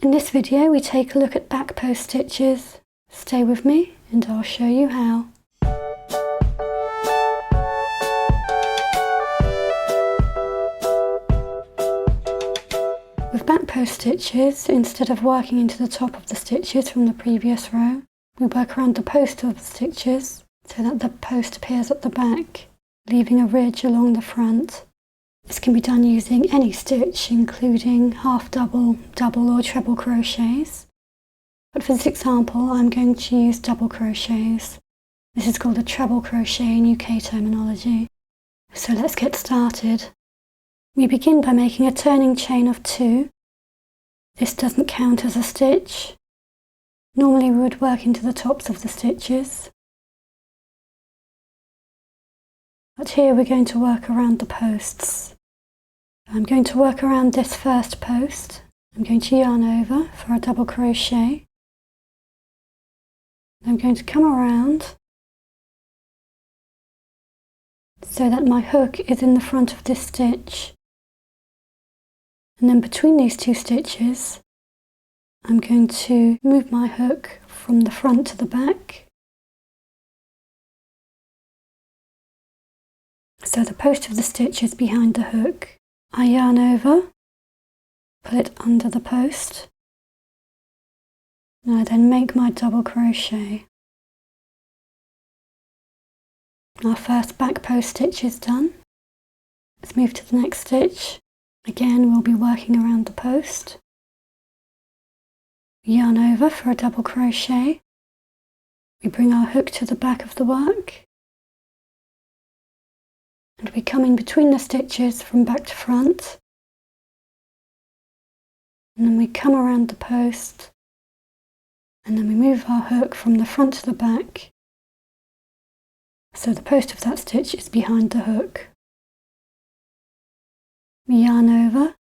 In this video we take a look at back post stitches. Stay with me and I'll show you how. With back post stitches, instead of working into the top of the stitches from the previous row, we work around the post of the stitches so that the post appears at the back, leaving a ridge along the front. This can be done using any stitch, including half double, double or treble crochets. But for this example, I'm going to use double crochets. This is called a treble crochet in UK terminology. So let's get started. We begin by making a turning chain of 2. This doesn't count as a stitch. Normally we would work into the tops of the stitches. But here we're going to work around the posts. I'm going to work around this first post. I'm going to yarn over for a double crochet. I'm going to come around so that my hook is in the front of this stitch. And then between these two stitches, I'm going to move my hook from the front to the back. So the post of the stitch is behind the hook. I yarn over, pull it under the post, and I then make my double crochet. Our first back post stitch is done. Let's move to the next stitch. Again, we'll be working around the post. Yarn over for a double crochet. We bring our hook to the back of the work. And we come in between the stitches from back to front. And then we come around the post. And then we move our hook from the front to the back. So the post of that stitch is behind the hook. We yarn over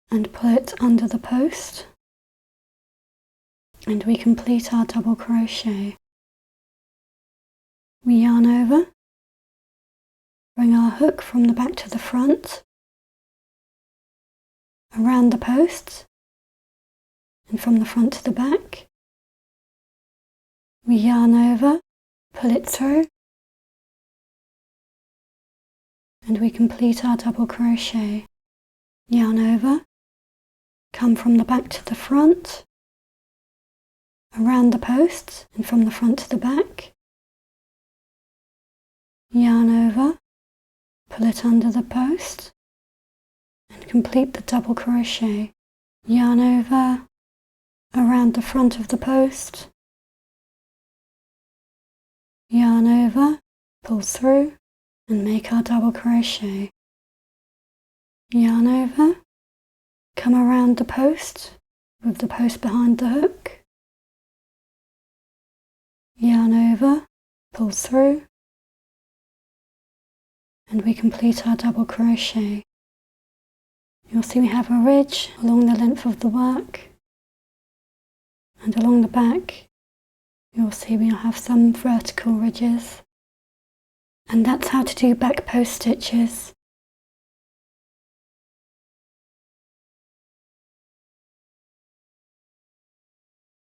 and pull it under the post. And we complete our double crochet. We yarn over. Bring our hook from the back to the front, around the post, and from the front to the back. We yarn over, pull it through, and we complete our double crochet. Yarn over, come from the back to the front, around the post, and from the front to the back. Yarn over, pull it under the post and complete the double crochet. Yarn over, around the front of the post, yarn over, pull through and make our double crochet. Yarn over, come around the post with the post behind the hook, yarn over, pull through, and we complete our double crochet. You'll see we have a ridge along the length of the work, and along the back you'll see we'll have some vertical ridges. And that's how to do back post stitches.